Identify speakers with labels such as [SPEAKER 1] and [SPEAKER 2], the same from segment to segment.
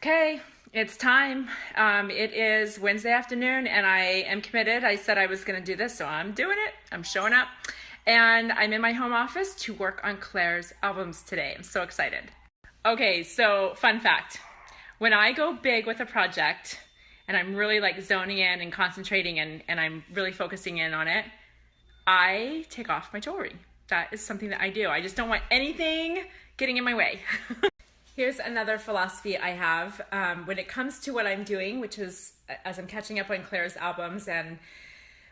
[SPEAKER 1] Okay, it's time. It is Wednesday afternoon and I am committed. I said I was going to do this, so I'm doing it. I'm showing up. And I'm in my home office to work on Claire's albums today. I'm so excited. Okay, so fun fact. When I go big with a project and I'm really like zoning in and concentrating and I'm really focusing in on it, I take off my jewelry. That is something that I do. I just don't want anything getting in my way. Here's another philosophy I have when it comes to what I'm doing, which is as I'm catching up on Claire's albums and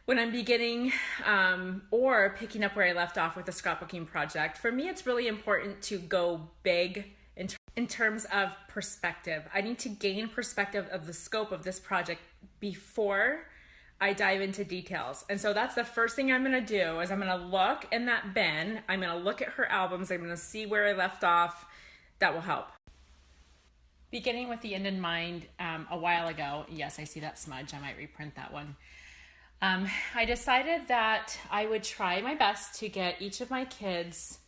[SPEAKER 1] when I'm beginning or picking up where I left off with the scrapbooking project. For me, it's really important to go big in terms of perspective. I need to gain perspective of the scope of this project before I dive into details. And so that's the first thing I'm gonna do is I'm gonna look in that bin, I'm gonna look at her albums, I'm gonna see where I left off. That will help. Beginning with the end in mind, a while ago, yes, I see that smudge, I might reprint that one. I decided that I would try my best to get each of my kids'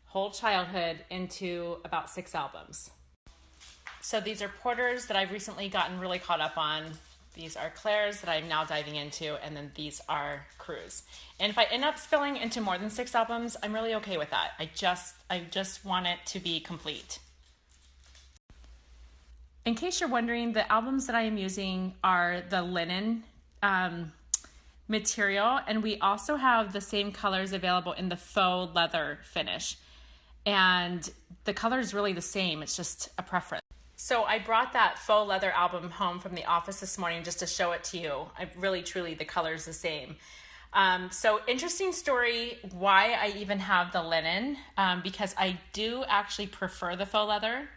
[SPEAKER 1] whole childhood into about 6 albums. So these are Porter's that I've recently gotten really caught up on. These are Claire's that I'm now diving into, and then these are Crew's. And if I end up spilling into more than 6 albums, I'm really okay with that. I just want it to be complete. In case you're wondering, the albums that I am using are the linen material, and we also have the same colors available in the faux leather finish. And the color is really the same, it's just a preference. So I brought that faux leather album home from the office this morning just to show it to you. Really, truly, the color is the same. So interesting story why I even have the linen, because I do actually prefer the faux leather.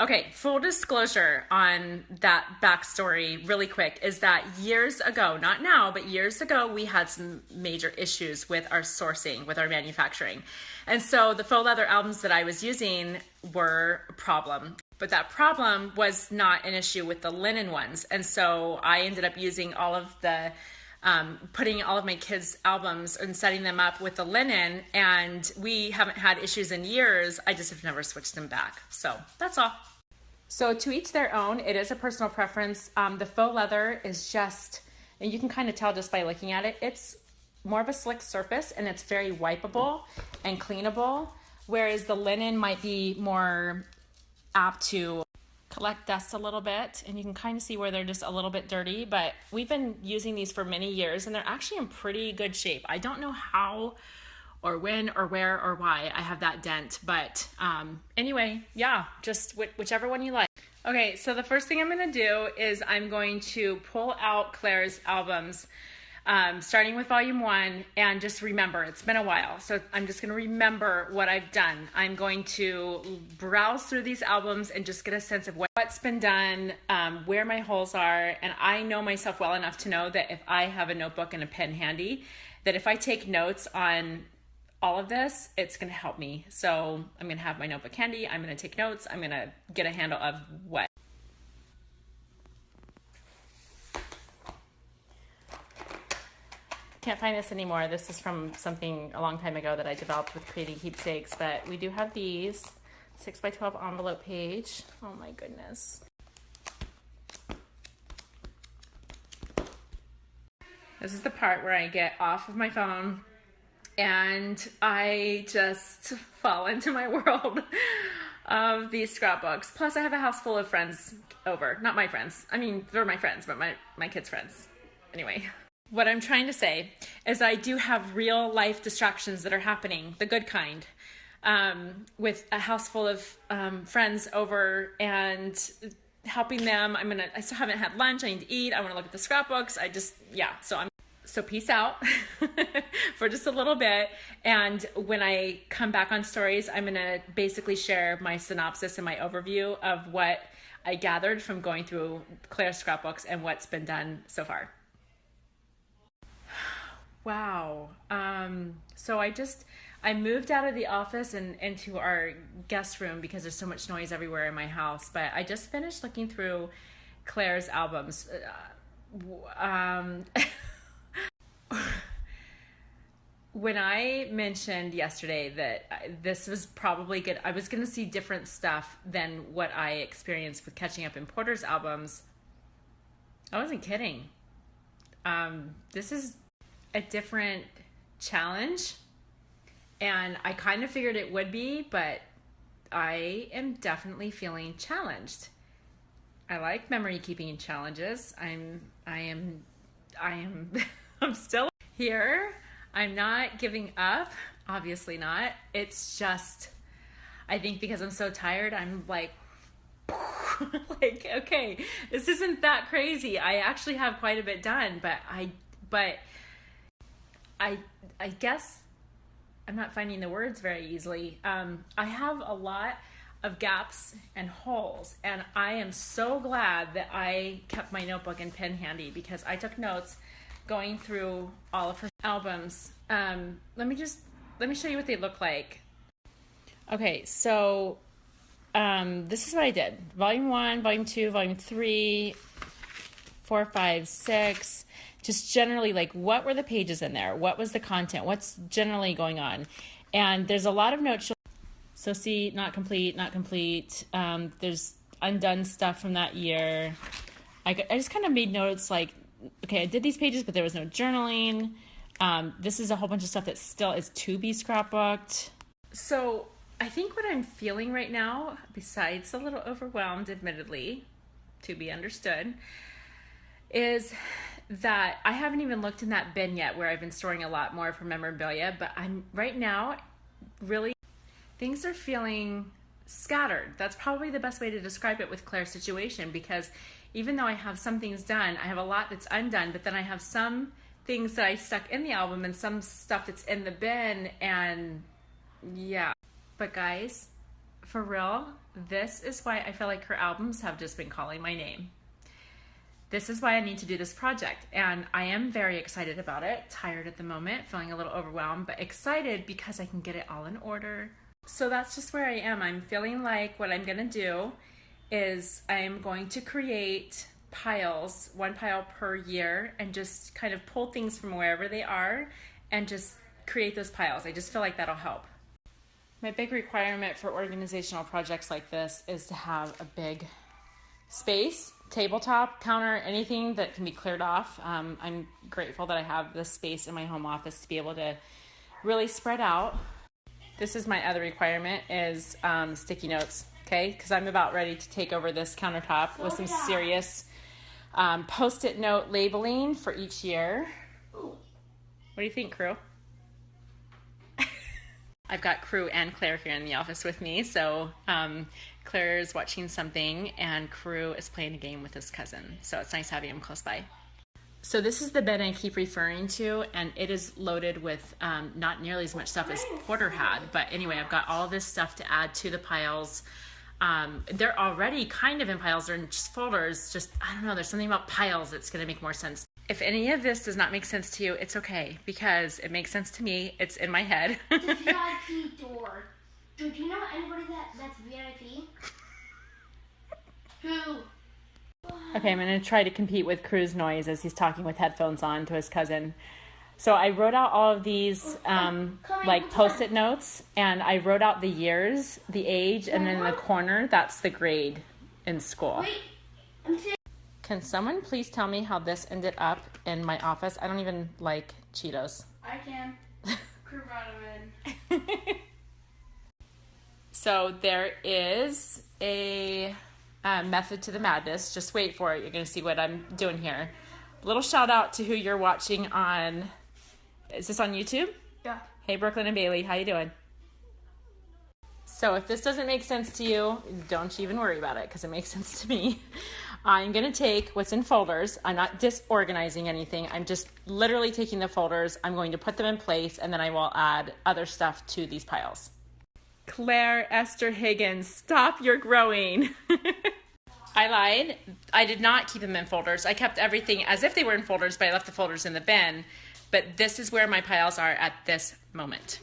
[SPEAKER 1] Okay, full disclosure on that backstory really quick is that years ago, not now, but years ago, we had some major issues with our sourcing, with our manufacturing. And so the faux leather albums that I was using were a problem. But that problem was not an issue with the linen ones. And so I ended up using all of the, putting all of my kids' albums and setting them up with the linen. And we haven't had issues in years. I just have never switched them back. So that's all. So to each their own, it is a personal preference. The faux leather is just, and you can kind of tell just by looking at it, it's more of a slick surface and it's very wipeable and cleanable. Whereas the linen might be more apt to collect dust a little bit, and you can kind of see where they're just a little bit dirty, but we've been using these for many years and they're actually in pretty good shape. I don't know how or when or where or why I have that dent, but anyway, yeah, just whichever one you like. Okay, so the first thing I'm gonna do is I'm going to pull out Claire's albums, starting with volume 1, and just remember, it's been a while, so I'm just gonna remember what I've done. I'm going to browse through these albums and just get a sense of what's been done, where my holes are, and I know myself well enough to know that if I have a notebook and a pen handy, that if I take notes on all of this, it's gonna help me. So I'm gonna have my notebook handy, I'm gonna take notes, I'm gonna get a handle of what. Can't find this anymore. This is from something a long time ago that I developed with creating keepsakes, but we do have these 6x12 envelope page. Oh my goodness. This is the part where I get off of my phone and I just fall into my world of these scrapbooks. Plus I have a house full of friends over. Not my friends. I mean, they're my friends, but my kids' friends. Anyway. What I'm trying to say is I do have real life distractions that are happening, the good kind, with a house full of friends over and helping them. I still haven't had lunch. I need to eat. I want to look at the scrapbooks. So peace out for just a little bit. And when I come back on stories, I'm going to basically share my synopsis and my overview of what I gathered from going through Claire's scrapbooks and what's been done so far. Wow. So I moved out of the office and into our guest room because there's so much noise everywhere in my house, but I just finished looking through Claire's albums. When I mentioned yesterday that this was probably good, I was going to see different stuff than what I experienced with catching up in Porter's albums. I wasn't kidding. This is a different challenge, and I kind of figured it would be, but I am definitely feeling challenged. I like memory keeping challenges. I am I'm still here. I'm not giving up, obviously not. It's just, I think because I'm so tired, I'm like, like, okay, this isn't that crazy. I actually have quite a bit done, but I guess I'm not finding the words very easily. I have a lot of gaps and holes, and I am so glad that I kept my notebook and pen handy because I took notes going through all of her albums. Let me show you what they look like. Okay, so this is what I did. Volume 1, Volume 2, Volume 3, 4, 5, 6. Just generally, like, what were the pages in there? What was the content? What's generally going on? And there's a lot of notes. So see, not complete, not complete. There's undone stuff from that year. I just kind of made notes like, okay, I did these pages, but there was no journaling. This is a whole bunch of stuff that still is to be scrapbooked. So I think what I'm feeling right now, besides a little overwhelmed, admittedly, to be understood, is that I haven't even looked in that bin yet where I've been storing a lot more of her memorabilia, but I'm right now really, things are feeling scattered. That's probably the best way to describe it with Claire's situation, because even though I have some things done, I have a lot that's undone, but then I have some things that I stuck in the album and some stuff that's in the bin, and yeah. But guys, for real, this is why I feel like her albums have just been calling my name. This is why I need to do this project, and I am very excited about it. Tired at the moment, feeling a little overwhelmed, but excited because I can get it all in order. So that's just where I am. I'm feeling like what I'm gonna do is I'm going to create piles, one pile per year, and just kind of pull things from wherever they are and just create those piles. I just feel like that'll help. My big requirement for organizational projects like this is to have a big space, tabletop, counter, anything that can be cleared off. I'm grateful that I have this space in my home office to be able to really spread out. This is my other requirement is sticky notes, okay? Because I'm about ready to take over this countertop with some serious Post-it note labeling for each year. What do you think, crew? I've got Crew and Claire here in the office with me. So Claire is watching something and Crew is playing a game with his cousin. So it's nice having him close by. So this is the bin I keep referring to, and it is loaded with not nearly as much stuff as Porter had. But anyway, I've got all this stuff to add to the piles. They're already kind of in piles. They're in just folders. Just, I don't know, there's something about piles that's going to make more sense. If any of this does not make sense to you, it's okay, because it makes sense to me. It's in my head.
[SPEAKER 2] The VIP door. Do you know anybody that's VIP? Who?
[SPEAKER 1] Okay, I'm going to try to compete with Crew's noise as he's talking with headphones on to his cousin. So I wrote out all of these like Post-it notes, and I wrote out the years, the age, and then in the corner, that's the grade in school.
[SPEAKER 2] Wait,
[SPEAKER 1] Can someone please tell me how this ended up in my office? I don't even like Cheetos.
[SPEAKER 2] I can. Crew brought them in.
[SPEAKER 1] So there is a method to the madness. Just wait for it. You're going to see what I'm doing here. Little shout out to who you're watching on. Is this on YouTube?
[SPEAKER 2] Yeah.
[SPEAKER 1] Hey, Brooklyn and Bailey. How you doing? So if this doesn't make sense to you, don't even worry about it, because it makes sense to me. I'm going to take what's in folders. I'm not disorganizing anything. I'm just literally taking the folders. I'm going to put them in place, and then I will add other stuff to these piles. Claire Esther Higgins, stop your growing. I lied. I did not keep them in folders. I kept everything as if they were in folders, but I left the folders in the bin. But this is where my piles are at this moment.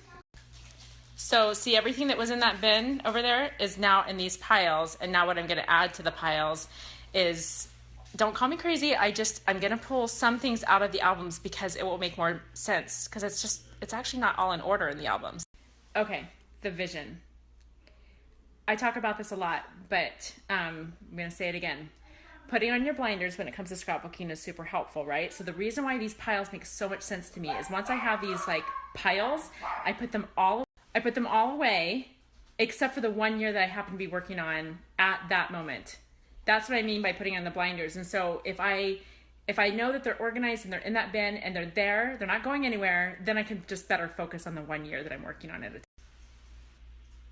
[SPEAKER 1] So see, everything that was in that bin over there is now in these piles. And now what I'm going to add to the piles is don't call me crazy. I'm going to pull some things out of the albums because it will make more sense, because it's actually not all in order in the albums. Okay, the vision. I talk about this a lot, but I'm going to say it again. Putting on your blinders when it comes to scrapbooking is super helpful, right? So the reason why these piles make so much sense to me is once I have these like piles, I put them all away, except for the 1 year that I happen to be working on at that moment. That's what I mean by putting on the blinders. And so if I know that they're organized and they're in that bin and they're not going anywhere, then I can just better focus on the 1 year that I'm working on at a time.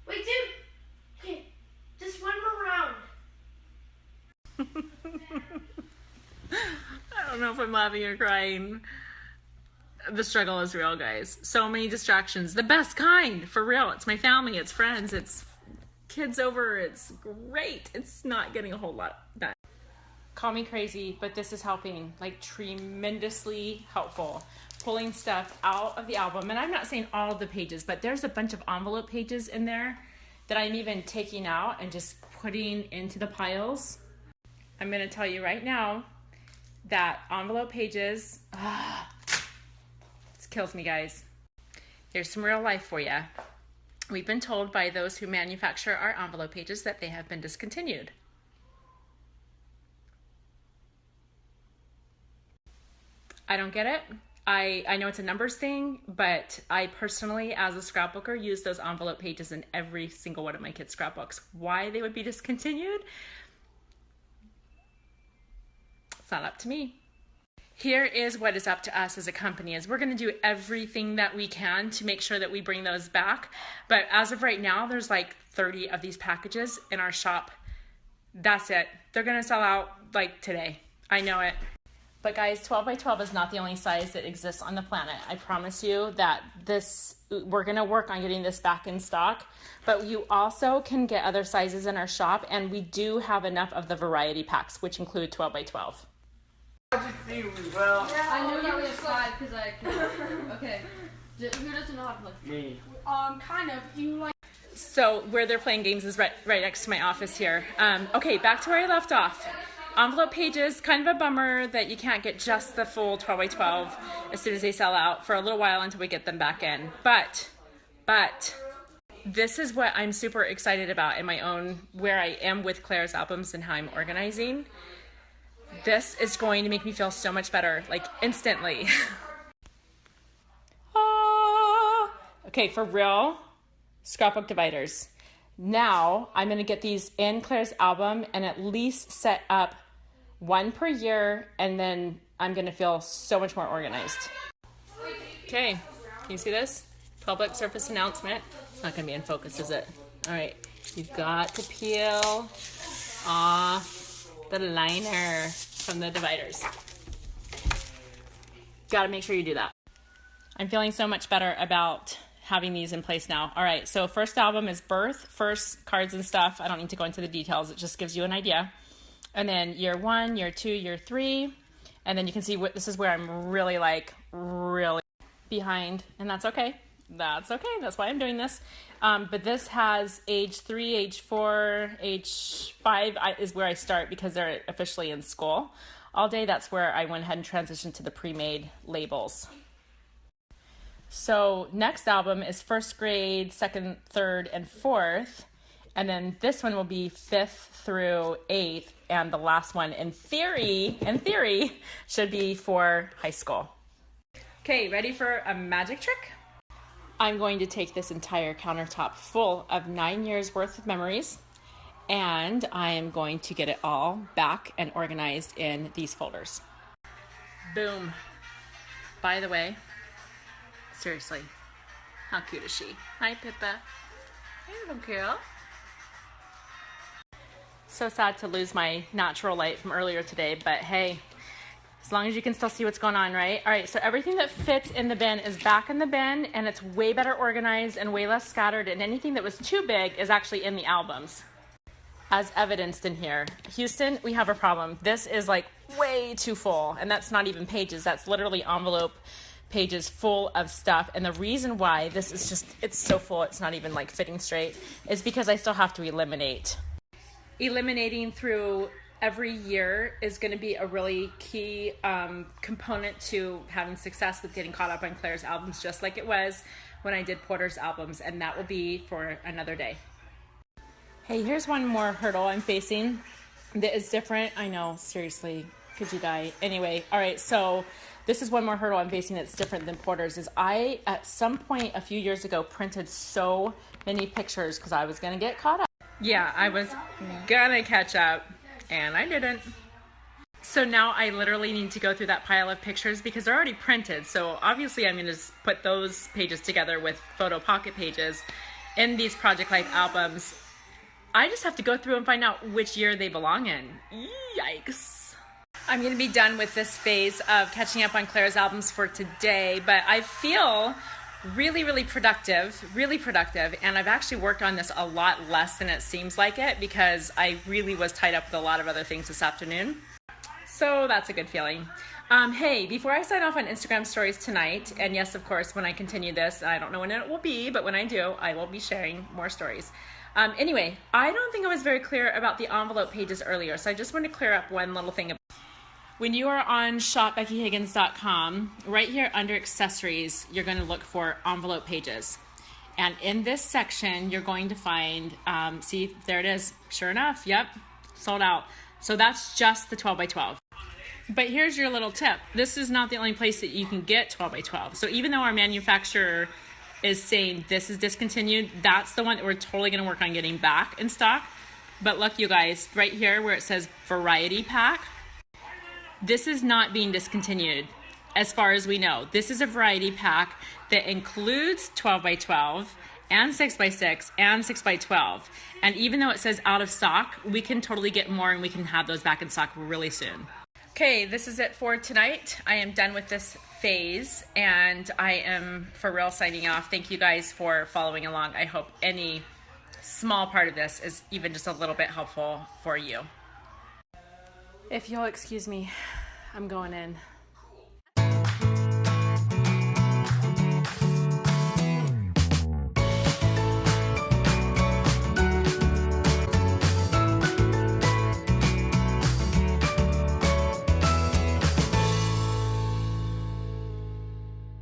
[SPEAKER 2] Wait, dude. Okay, just one more round.
[SPEAKER 1] I don't know if I'm laughing or crying. The struggle is real, guys. So many distractions. The best kind, for real. It's my family, it's friends, it's kids over. It's great. It's not getting a whole lot done. Call me crazy, but this is helping, like tremendously helpful. Pulling stuff out of the album. And I'm not saying all of the pages, but there's a bunch of envelope pages in there that I'm even taking out and just putting into the piles. I'm going to tell you right now that envelope pages, this kills me, guys. Here's some real life for you. We've been told by those who manufacture our envelope pages that they have been discontinued. I don't get it. I know it's a numbers thing, but I personally, as a scrapbooker, use those envelope pages in every single one of my kids' scrapbooks. Why they would be discontinued? It's not up to me. Here is what is up to us as a company, is we're going to do everything that we can to make sure that we bring those back. But as of right now, there's like 30 of these packages in our shop. That's it. They're going to sell out like today. I know it. But guys, 12 by 12 is not the only size that exists on the planet. I promise you that we're going to work on getting this back in stock. But you also can get other sizes in our shop, and we do have enough of the variety packs, which include 12 by 12.
[SPEAKER 3] Well,
[SPEAKER 4] Yeah, I knew you was 5 because I can. Okay. Who doesn't know how to play?
[SPEAKER 3] me.
[SPEAKER 4] Kind of. You like.
[SPEAKER 1] So where they're playing games is right next to my office here. Okay, back to where I left off. Envelope pages, kind of a bummer that you can't get just the full 12 by 12 as soon as they sell out for a little while until we get them back in. But this is what I'm super excited about in my own, where I am with Claire's albums and how I'm organizing. This is going to make me feel so much better, like instantly. Okay, for real, scrapbook dividers. Now I'm going to get these in Claire's album and at least set up one per year, and then I'm going to feel so much more organized. Okay, can you see this? Public service announcement. It's not going to be in focus, is it? All right, you've got to peel off the liner from the dividers. Got to make sure you do that. I'm feeling so much better about having these in place now. All right, so first album is birth, first cards and stuff. I don't need to go into the details. It just gives you an idea. And then year 1, year 2, year 3. And then you can see this is where I'm really behind. And that's okay. That's okay. That's why I'm doing this. But this has age 3, age 4, age 5 is where I start because they're officially in school all day. That's where I went ahead and transitioned to the pre-made labels. So next album is first grade, second, third, and fourth. And then this one will be 5th through 8th. And the last one, in theory, should be for high school. Okay, ready for a magic trick? I'm going to take this entire countertop full of 9 years worth of memories, and I am going to get it all back and organized in these folders. Boom. By the way, seriously, how cute is she? Hi, Pippa. Hey, little girl. So sad to lose my natural light from earlier today, but hey, as long as you can still see what's going on, right? All right, so everything that fits in the bin is back in the bin, and it's way better organized and way less scattered, and anything that was too big is actually in the albums, as evidenced in here. Houston, we have a problem. This is like way too full, and that's not even pages. That's literally envelope pages full of stuff. And the reason why this is just, it's so full, it's not even like fitting straight, is because I still have to eliminate. Eliminating through every year is going to be a really key component to having success with getting caught up on Claire's albums, just like it was when I did Porter's albums, and that will be for another day. Hey, here's one more hurdle I'm facing that is different. I know, seriously, could you die? Anyway, all right, so this is one more hurdle I'm facing that's different than Porter's. Is I, at some point a few years ago, printed so many pictures because I was going to get caught up. Yeah, I was going to catch up, and I didn't. So now I literally need to go through that pile of pictures because they're already printed. So obviously I'm going to just put those pages together with photo pocket pages in these Project Life albums. I just have to go through and find out which year they belong in. Yikes. I'm going to be done with this phase of catching up on Claire's albums for today, but I feel really productive, and I've actually worked on this a lot less than it seems like it because I really was tied up with a lot of other things this afternoon. So that's a good feeling. Hey, before I sign off on Instagram stories tonight, and yes, of course, when I continue this, I don't know when it will be, but when I do, I will be sharing more stories. Anyway, I don't think I was very clear about the envelope pages earlier, so I just want to clear up one little thing. When you are on shopbeckyhiggins.com, right here under accessories, you're going to look for envelope pages. And in this section, you're going to find, see, there it is. Sure enough, yep, sold out. So that's just the 12 by 12. But here's your little tip. This is not the only place that you can get 12 by 12. So even though our manufacturer is saying this is discontinued, that's the one that we're totally going to work on getting back in stock. But look, you guys, right here where it says variety pack, this is not being discontinued as far as we know. This is a variety pack that includes 12 by 12 and 6 by 6 and 6 by 12. And even though it says out of stock, we can totally get more and we can have those back in stock really soon. Okay, this is it for tonight. I am done with this phase and I am for real signing off. Thank you guys for following along. I hope any small part of this is even just a little bit helpful for you. If you'll excuse me, I'm going in.